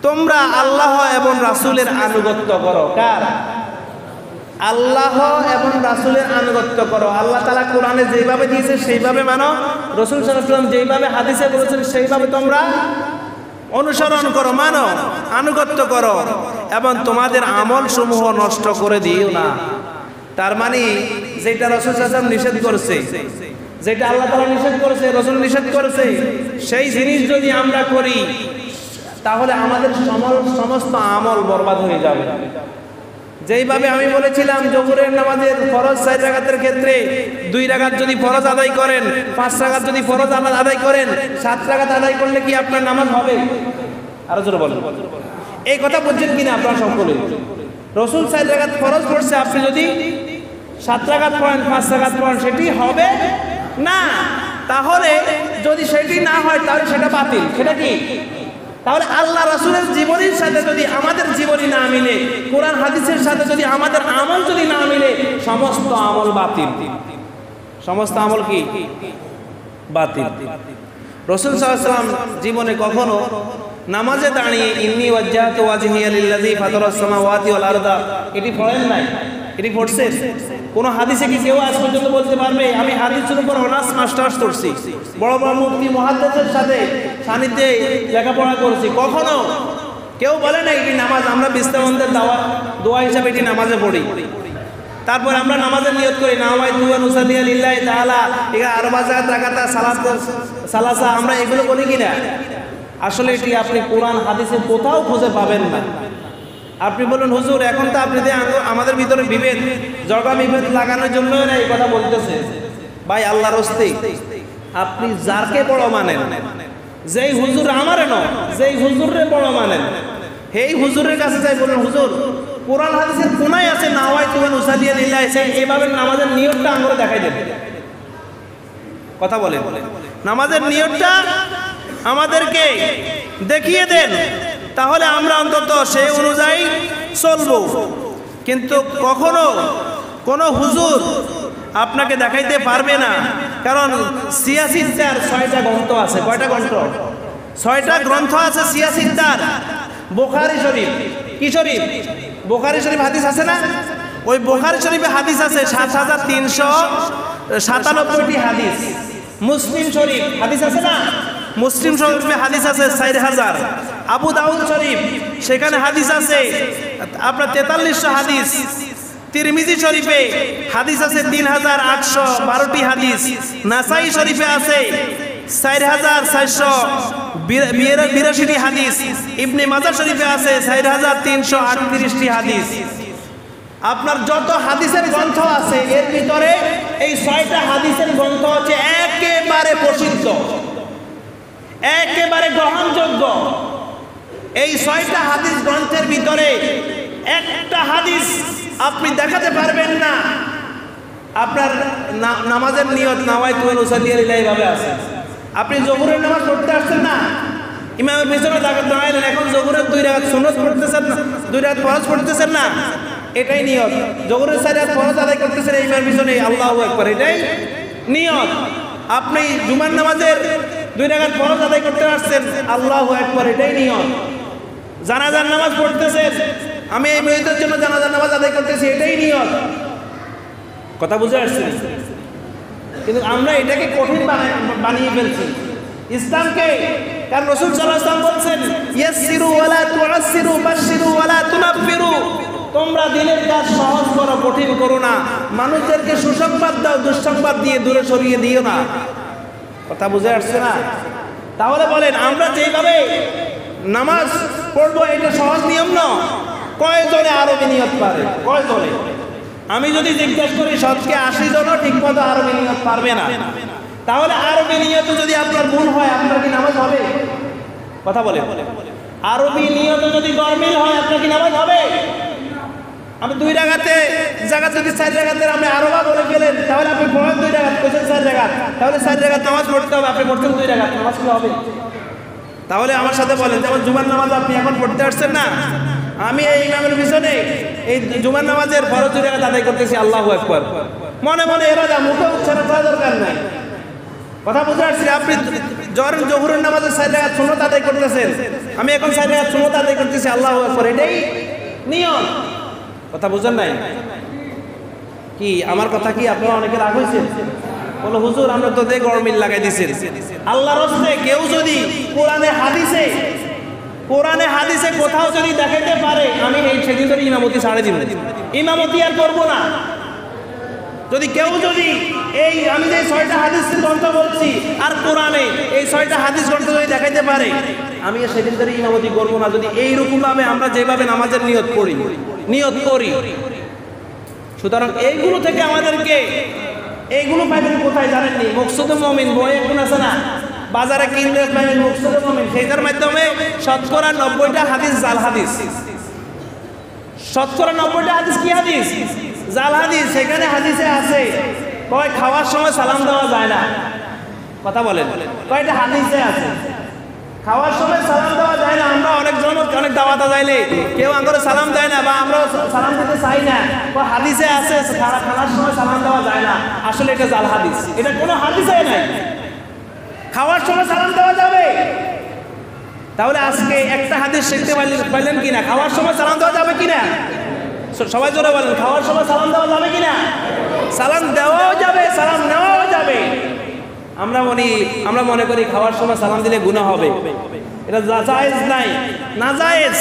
তোমরা আল্লাহ এবং রাসূলের আনুগত্য করো। কার? আল্লাহ এবং রাসূলের আনুগত্য করো। আল্লাহ তাআলা কোরআনে যেভাবে দিয়েছে সেইভাবে মানো, রাসূল সাল্লাল্লাহু আলাইহি ওয়াসাল্লাম যেভাবে হাদিসে বলেছেন সেইভাবে তোমরা অনুসরণ করো, মানো, আনুগত্য করো, এবং তোমাদের আমল সমূহ নষ্ট করে দিও না। তার মানে যেটা রাসূল সাল্লাল্লাহু আলাইহি ওয়াসাল্লাম নিষেধ করেছে, যেটা আল্লাহ তাআলা নিষেধ করেছে, রাসূল নিষেধ করেছে, সেই জিনিস যদি আমরা করি তাহলে আমাদের সমস্ত আমল বরবাদ হয়ে যাবে। যেইভাবে আমি বলেছিলাম জোহরের নামাজের ফরজ 4 রাকাতের ক্ষেত্রে 2 রাকাত যদি ফরজ আদায় করেন, 5 রাকাত যদি ফরজ আদায় করেন, 7 রাকাত আদায় করলে কি আপনার নামাজ হবে? আরো জোরে বলেন। এই কথা বলছেন কিনা আপনারা সকলে? রাসূল 4 রাকাত ফরজ পড়ছে, আপনি যদি 7 রাকাত পড়েন, 5 রাকাত পড়েন, সেটি হবে না। তাহলে যদি সেটি না হয় তাহলে সেটা বাতিল। সেটা কি? তাহলে আল্লাহ রাসূলের জীবনীর সাথে যদি আমাদের জীবনী না মিলে, কোরআন হাদিসের সাথে যদি আমাদের আমল যদি না মিলে, সমস্ত আমল বাতিল। সমস্ত আমল কি? বাতিল। রাসূল সাল্লাল্লাহু আলাইহি ওয়াসাল্লাম জীবনে কখনো নামাজে দাঁড়িয়ে ইন্নী ওয়াজ্জাহতু ওয়াজহিয়া লিল্লাযী ফাতারাস সামাওয়াতি ওয়াল আরদা এটি পড়েন নাই? এটি পড়ছেন? কোন হাদিসে কি কেউ আজ পর্যন্ত বলতে পারবে আমি হাদিসের উপর অনার্স মাস্টার্স করছি, বড় বড় মুফতি মুহাদ্দিসের সাথে সান্নিধ্যে লেখাপড়া করেছি? কখনো কেউ বলে না এটি নামাজ। আমরা বিস্তাবন্ধের দোয়া হিসাবে এটি নামাজে পড়ি। তারপর আমরা নামাজের নিয়ত করি নাওয়াইতু আন উসাল্লিয়া লিল্লাহি তাআলা আরবা রাকাতা সালাসা, আমরা এগুলো বলি কিনা? আসলে এটি আপনি কোরআন হাদিসে কোথাও খুঁজে পাবেন না। আপনি বলুন হুজুর এখন তো আপনি আমাদের ভিতরে বিভেদ, জগা বিভেদ লাগানোর জন্য না এই কথা বলতেছে। ভাই আল্লাহর হস্তে আপনি যারকে বড় মানেন, যেই হুজুর আমারে নয়, যেই হুজুরে বড় মানেন, সেই হুজুরের কাছে যাই বলুন হুজুর কোরআন হাদিসের কোনায় আছে নাওয়াইতু আন উসাল্লিয়া লিল্লাহি, সেই এইভাবে নামাজের নিয়তটা আমরা দেখাই দেন। কথা বলেন, নামাজের নিয়তটা আমাদেরকে দেখিয়ে দেন, তাহলে আমরা অন্তত সেই অনুযায়ী চলবো। কিন্তু কখনো কোনো হুজুর আপনাকে দেখাইতে পারবে না, কারণ সিয়াসিদ্দার 6টা গ্রন্থ আছে। কয়টা গ্রন্থ? 6টা গ্রন্থ আছে সিয়াসিদ্দার। বুখারী শরীফ, কি শরীফ? বুখারী শরীফ হাদিস আছে না? ওই বুখারী শরীফে হাদিস আছে 7397টি হাদিস। মুসলিম শরীফ হাদিস আছে না? মুসলিম শরীফে হাদিস আছে 4000। আবু দাউদ শরীফ, সেখানে হাদিস আছে আপনার 4300 হাদিস। তিরমিজি শরীফে হাদিস আছে 3812টি হাদিস, নাসাই শরীফে আছে 4482টি হাদিস, ইবনে মাজাহ শরীফে আছে 4338টি হাদিস। আপনার যত হাদিসের গ্রন্থ আছে এর ভিতরে এই 6টা হাদিসের গ্রন্থ হচ্ছে একেবারে প্রসিদ্ধ, একেবারে গ্রহণযোগ্য। এই 6টা হাদিস গ্রন্থের ভিতরে একটা হাদিস আপনি দেখাতে পারবেন না আপনার নামাজের নিয়ত নাওয়াইতু আন উসাল্লি লিল্লাহি ভাবে আছে। আপনি যোহরের নামাজ পড়তে আসছেন না, ইমামের পিছনে দাঁড়াইলেন, এখন যোহরের 2 রাকাত সুন্নত পড়তেছেন না, 2 রাকাত ফরজ পড়তেছেন না, এটাই নিয়ত। যোহরের 4 রাকাত ফরজ আদায় করতেছেন ইমামের পিছনে, আল্লাহু আকবার, এটাই নিয়ত। আপনি জুমার নামাজের 2 রাকাত ফরজ আদায় করতে আসছেন, আল্লাহু আকবার, এটাই নিয়ত। জানাজার নামাজ পড়তেছেন, আমি এই মেয়েদের জন্য জানাজার নামাজ আদায় করতেছি, এটাই নিয়ত। কথা বুঝে আসছে? কিন্তু আমরা এটাকে কঠিন বানিয়ে ফেলছি ইসলামকে। কারণ রাসূল সাল্লাল্লাহু আলাইহি ওয়াসাল্লাম বলেছেন, ইয়াসসিরু ওয়ালা তুআসসিরু বাশশিরু ওয়ালা তুনাফিরু, তোমরা দিনের কাজ সহজ করো, কঠিন করো না। মানুষদেরকে সুসংবাদ দাও, দুঃসংবাদ দিয়ে দূরে সরিয়ে দিও না। কথা বুঝে আসছে না? তাহলে বলেন আমরা যেভাবে নামাজ পড়বো এটা সহজ নিয়ম না? কয়জনে আরবি নিয়ত পারে? কয়জনে? আমি যদি জিজ্ঞেস করি শতকে 80 জনও ঠিকমতো আরবি নিয়ত পারবে না। তাহলে আরবি নিয়ত যদি আপনার ভুল হয় আপনার কি নামাজ হবে? কথা বলে, আরবি নিয়ত যদি গরমিল হয় আপনার কি নামাজ হবে? আমি 2 রাকাতে জায়গা যদি 4 রাকাতের আপনি আরবা বলে গেলেন, তাহলে আপনি পড়েন 2 রাকাত, কইছেন 4 রাকাত, তাহলে 4 রাকাত নামাজ পড়তে হবে, আপনি পড়ছেন 2 রাকাত, নামাজ কি হবে? তাহলে আমার সাথে বলেন, যেমন জুমার নামাজ আপনি এখন পড়তে আসছেন না, আমি এই ইমামের পিছনে এই জুমার নামাজের ফরজ 2 রাকাত আদায় করতেছি, আল্লাহু আকবার, মনে মনে এরাদা, মুখে উচ্চারণ করার দরকার নাই। কথা বুঝতে পারছি? আপনি জোহরের নামাজের 4 রাকাত সুন্নত আদায় করতেছেন, আমি এখন 4 রাকাত সুন্নত আদায় করতেছি, আল্লাহু আকবার, এটাই নিয়ম। কথা বুঝেন নাই? কি আমার কথা কি আপনারা অনেকে রাগ হয়েছে? বলো হুজুর আমরা তো দেখ গরমিল লাগাই দিছেন। আল্লাহর রাস্তায় কেউ যদি কোরআনে হাদিসে কোথাও যদি দেখাইতে পারে, আমি এই সেদিন ধরে ইমামতি ছাড়ে দিব, ইমামতি আর করবো না। যদি কেউ যদি এই আমি যে 6টা হাদিস গ্রন্থ বলছি আর কোরআনে এই 6টা হাদিস গ্রন্থ যদি দেখাইতে পারে, আমি সেদিন ধরে ইমামতি করবো না। যদি এইরকমভাবে আমরা যেভাবে নামাজের নিয়ত করি। সুতরাং এইগুলো থেকে আমাদেরকে, এইগুলো পাইবেন কোথায় জানেননি? মকসুদুল মুমিন বই এখন আছে না, বাজারে কিনলে পাইবেন মকসুদুল মুমিন, সেইটার মাধ্যমে শতকরা 90টা হাদিস জাল হাদিস। শতকরা 90টা হাদিস কি হাদিস? জাল হাদিস। সেখানে হাদিসে আছে কয় খাওয়ার সময় সালাম দেওয়া যায় না। কথা বলেন, কয়টা হাদিসে আছে খাওয়ার সময় সালাম দেওয়া যায় না। আমরা অনেকজন অনেক দাওয়াতে যাইলে কেউ আমাদের সালাম দেয় না, বা আমরা সালাম দিতে চাই না, হাদিসে আছে খাওয়ার সময় সালাম দেওয়া যায় না। আসলে এটা জাল হাদিস, এটা কোনো হাদিসে নাই। খাওয়ার সময় সালাম দেওয়া যাবে। তাহলে আজকে একটা হাদিস শিখতে পারলেন কিনা? খাওয়ার সময় সালাম দেওয়া যাবে কিনা? সবাই জোরে বলেন, খাওয়ার সময় সালাম দেওয়া যাবে কিনা? সালাম দেওয়াও যাবে, সালাম নেওয়াও যাবে। আমরা মনে করি খাওয়ার সময় সালাম দিলে গুনাহ হবে, এটা জায়েজ নাই, নাজায়েজ।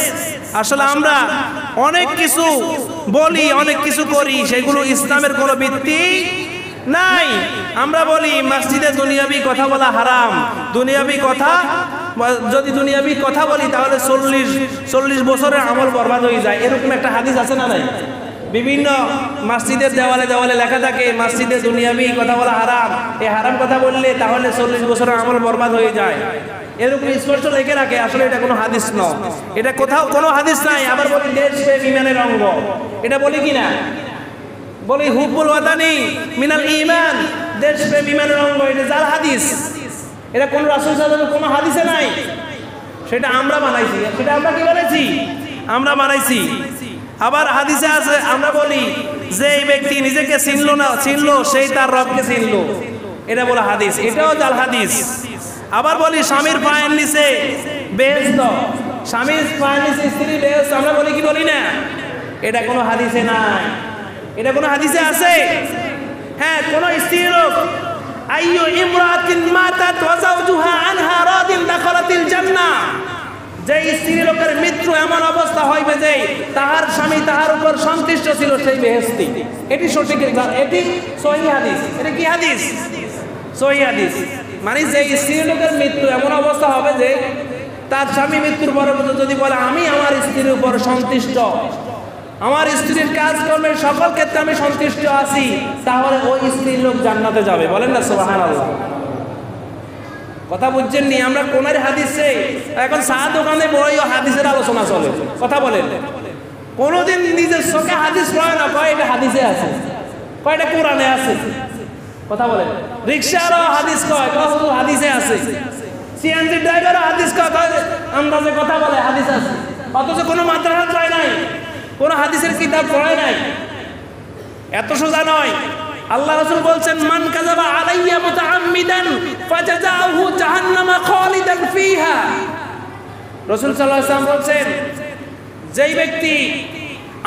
আসলে আমরা অনেক কিছু বলি, অনেক কিছু করি, সেগুলো ইসলামের কোনো ভিত্তি নাই। আমরা বলি মসজিদে দুনিয়াবি কথা বলা হারাম, দুনিয়াবি কথা, যদি দুনিয়াবি কথা বলি তাহলে 40 বছরের আমল বরবাদ হয়ে যায়। এরকম একটা হাদিস আছে না নাই? বিভিন্ন মসজিদের দেওয়ালে দেওয়ালে লেখা থাকে মসজিদে দুনিয়াবি কথা বলা হারাম, এই হারাম কথা বললে তাহলে 40 বছরের আমল বরবাদ হয়ে যায়। এরকম স্পষ্ট লিখে রাখে। আসলে এটা কোনো হাদিস নয়, এটা কোথাও কোনো হাদিস নাই। আবার বলি দেশপ্রেম ইমানের অঙ্গ, এটা বলি কিনা? বলি হুব্বুল ওয়াতানি মিনাল ঈমান, দেশপ্রেম ইমানের অঙ্গ, এটা জাল হাদিস। এটা কোন রাসূল সাল্লাল্লাহু আলাইহি ওয়াসাল্লাম কোনো হাদিসে নাই, সেটা আমরা বানাইছি। সেটা আমরা কি বলেছি? আমরা বানাইছি। আবার হাদিসে আছে, আমরা বলি যে এই ব্যক্তি নিজেকে চিনলো সেই তার রবকে চিনলো, এটা বলে হাদিস, এটাও জাল হাদিস। আবার বলি স্বামীর পায়ের নিচে বেহেশত, স্বামীর পায়ের নিচে স্ত্রী বেহেশত, আমরা বলি কি বলি না? এটা কোনো হাদিসে নাই। এটা কোনো হাদিসে আছে? হ্যাঁ, কোন স্ত্রী লোক আইয়ু ইমরাতিন মাতাত ওয়া যাওজুহা আনহা রাদিন দাখালাতিল জান্নাহ, যে স্ত্রী লোকের মৃত্যু এমন অবস্থা হইবে যে তাহার স্বামী তাহার উপর সন্তুষ্ট ছিল সেই বেহেশতি। এটি সঠিক, এটি সহিহ হাদিস। এটা কি হাদিস? সহিহ হাদিস। মানে যে স্ত্রী লোকের মৃত্যু এমন অবস্থা হবে যে তার স্বামী মৃত্যুর পরে যদি বলে আমি আমার স্ত্রীর উপর সন্তুষ্ট, আমার স্ত্রীর কাজকর্মের সকল ক্ষেত্রে আমি সন্তুষ্ট আছি, তাহলে ওই স্ত্রীর লোক জান্নাতে যাবে। বলেন না সুবহানাল্লাহ। কথা বুঝছেন নি? আমরা কোনের হাদিসে এখন চা দোকানে বড়ই হাদিসের আলোচনা চলে। কথা বলেন, কোনোদিন নিজের চোখে হাদিস পড়ে না, কয় এটা হাদিসে আছে, কয় এটা কোরআনে আছে। কথা বলেন, রিক্সারও হাদিস কয়, কয় হাদিসে আছে। সিএনজি ড্রাইভারও হাদিস কয়, আন্দাজে কথা বলে হাদিস আছে। অথচ কোনো মাদ্রাসা যায় নাই, কোনো হাদিসের কিতাব পড়ে নাই। এত সোজা নয়। আল্লাহ রাসূল বলছেন, মান কাযাবা আলাইয়া মুতাআম্মিদান ফাজাযাহু জাহান্নামা খালিদান ফিহা। রাসূল সাল্লাল্লাহু আলাইহি ওয়াসাল্লাম বলছেন, যেই ব্যক্তি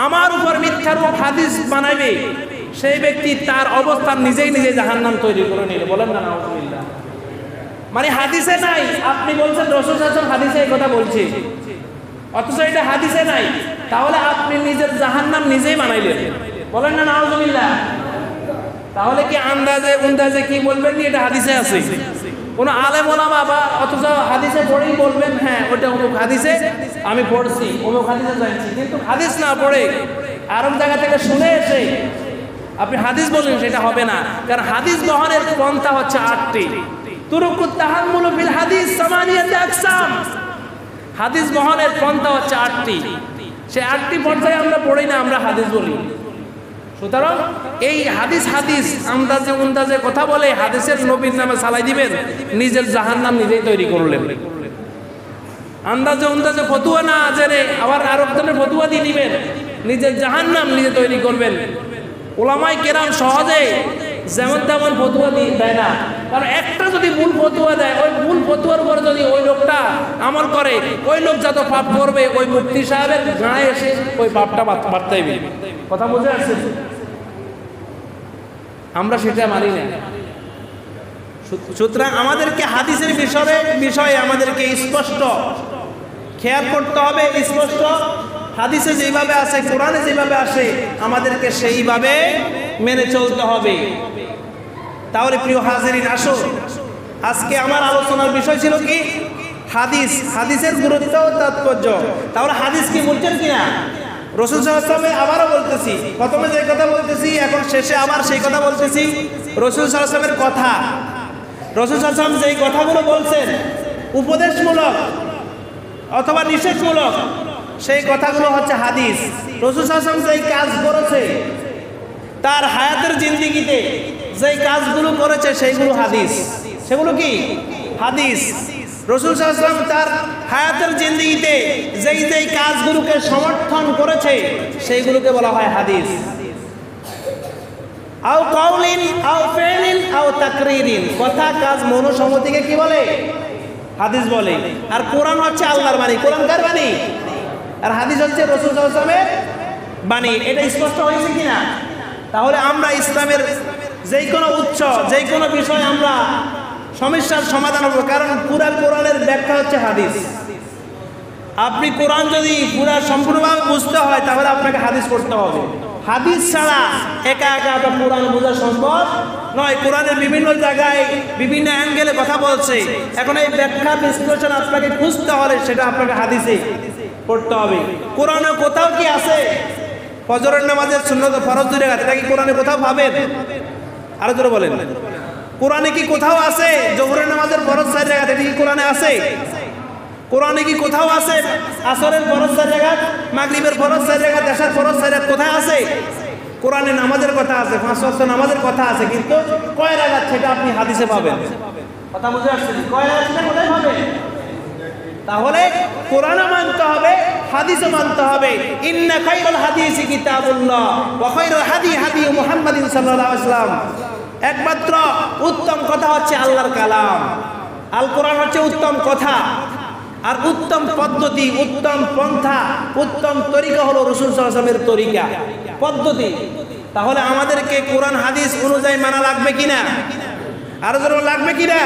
আমার উপর মিথ্যারূপ হাদিস বানাবে সেই ব্যক্তি তার অবস্থান নিজেই নিজে জাহান্নাম তৈরি করে নিল। বলেন না নাউযুবিল্লাহ। মানে হাদিসে নাই, আপনি বলছেন রাসূল সাল্লাল্লাহু আলাইহি ওয়াসাল্লাম হাদিসে এই কথা বলছে, অথচ এটা হাদিসে নাই, তাহলে আপনি নিজের জাহান্নাম নিজেই বানাইলেন। বলেন না নাউযুবিল্লাহ। তাহলে কি আন্দাজে কি বলবেন নি এটা হাদিসে আছে? কোন আলেম ওলামা বা অথচ হাদিসে পড়েই বলবেন হ্যাঁ ওটা অমুক হাদিসে আমি পড়ছি, অমুক হাদিসে জানছি, কিন্তু হাদিস না পড়ে আরেক জায়গা থেকে শুনে এসে আপনি হাদিস বললেন, সেটা হবে না। কারণ হাদিস বহনের পন্থা হচ্ছে 8টি। তুরুকুত তাহাম্মুলু ফিল হাদিস সামানিয়াত আকসাম। হাদিস বহনের পন্থা হচ্ছে 8টি। সেই 8টি পর্যায়ে আমরা পড়ি না, আমরা হাদিস বলি। সুতরাং এই হাদিস আন্দাজে কথা বলে হাদিসের নবীর নামে সালাই দিবেন, নিজের জাহান্নাম নিজেই তৈরি করলেন। আন্দাজে ফতুয়া না জেনে আবার আরেকজনের ফতুয়া দিয়ে দিবেন, নিজের জাহান্নাম নিজে তৈরি করবেন। উলামায়ে কেরাম সহজে যেমন তেমন ফতুয়া দেয় না। কারণ একটা যদি ভুল ফতুয়া দেয়, ওই ভুল ফতুয়ার উপরে যদি ওই লোকটা আমল করে, ওই লোক যত পাপ করবে ওই মুফতি সাহেবের গায়ে এসে ওই পাপটা বাড়তেইবে। কথা বুঝে আসছে? আমরা সেটা মানি না। সুতরাং আমাদেরকে হাদিসের বিষয়ে আমাদেরকে স্পষ্ট খেয়াল করতে হবে। স্পষ্ট হাদিসে যেভাবে আসে, কোরআনে যেভাবে আসে, আমাদেরকে সেইভাবে মেনে চলতে হবে। তাহলে প্রিয় হাজিরিন, আসো আজকে আমার আলোচনার বিষয় ছিল কি? হাদিসের গুরুত্ব ও তাৎপর্য। তাহলে হাদিস কি বলছেন কিনা? রাসূল সাল্লাল্লাহু আলাইহি ওয়াসাল্লাম আবারও বলতেছি, প্রথমে যে কথা বলতেছি এখন শেষে আবার সেই কথা বলতেছি। রাসূল সাল্লাল্লাহু আলাইহি ওয়াসাল্লামের কথা, রাসূল সাল্লাল্লাহু আলাইহি ওয়াসাল্লাম যেই কথাগুলো বলছেন উপদেশমূলক অথবা নিষেধমূলক, সেই কথাগুলো হচ্ছে হাদিস। রাসূল সাল্লাল্লাহু আলাইহি ওয়াসাল্লাম যেই কাজ করেছে তার হায়াতের জিন্দেগিতে, যেই কাজগুলো করেছে সেইগুলো হাদিস। সেগুলো কি? হাদিস। রাসূল সাল্লাল্লাহু আলাইহি ওয়াসাল্লাম তার হায়াতের জিন্দেগিতে যেই কাজগুলোকে সমর্থন করেছে সেইগুলোকে বলা হয় হাদিস। আও কাউলিন আও ফিলিন আও তাকরিরিন, কথা কাজ মনোসম্মতিকে কি বলে? হাদিস বলে। আর কোরআন হচ্ছে আল্লাহর বাণী। কোরআন কার বাণী? আর হাদিস হচ্ছে রাসূল সাল্লাল্লাহু আলাইহি ওয়াসাল্লামের বাণী। এটা স্পষ্ট হয়েছে কিনা? তাহলে আমরা ইসলামের যেই কোনো উৎস, যেই কোনো বিষয় আমরা সমস্যার সমাধান হবে, কারণ পুরা কোরআনের ব্যাখ্যা হচ্ছে হাদিস। আপনি কোরআন যদি পুরা সম্পূর্ণভাবে বুঝতে হয় তাহলে আপনাকে হাদিস পড়তে হবে। হাদিস ছাড়া একা আপনার কোরআন বোঝা সম্ভব নয়। কোরআনের বিভিন্ন জায়গায় বিভিন্ন অ্যাঙ্গেলে কথা বলছে, এখন এই ব্যাখ্যা বিশ্লেষণ আপনাকে খুঁজতে হলে সেটা আপনাকে হাদিসে পড়তে হবে। কোরআনে কোথাও কি আছে ফজরের নামাজের সুন্নত ফরজ 2 রাকাত? এটা কি কোরআনে কোথাও পাবেন? আরো জোরে বলেন। কোরআনে কি কোথাও আছে জোহরের নামাজের ফরজ 4 রাকাত? এটা কি কোরআনে আছে? কোরআনে কি কোথাও আছে আসরের ফরজ 4 রাকাত, মাগরিবের ফরজ 4 রাকাত, এশার ফরজ 4 রাকাত? কোথায় আছে? কোরআনে নামাজের কথা আছে, 5 ওয়াক্ত নামাজের কথা আছে, কিন্তু কয় রাকাত সেটা আপনি হাদিসে পাবেন। কথা বুঝে আসছে? কয় রাকাত সেটা কোথায় পাবেন? তাহলে কোরআনও মানতে হবে, হাদিসও মানতে হবে। ইন্না খায়রুল হাদিসি কিতাবুল্লাহ ওয়া খায়রুল হাদি মুহাম্মাদিন সাল্লাল্লাহু আলাইহি ওয়াসাল্লাম। একমাত্র উত্তম কথা হচ্ছে আল্লাহর কালাম। আল কোরআন হচ্ছে উত্তম কথা, আর উত্তম পদ্ধতি, উত্তম পন্থা, উত্তম তরিকা হলো রাসূল সাল্লাল্লাহু আলাইহি ওয়াসাল্লামের তরিকা, পদ্ধতি। তাহলে আমাদেরকে কোরআন হাদিস অনুযায়ী মানা লাগবে কিনা? আরো জোরে লাগবে কিনা?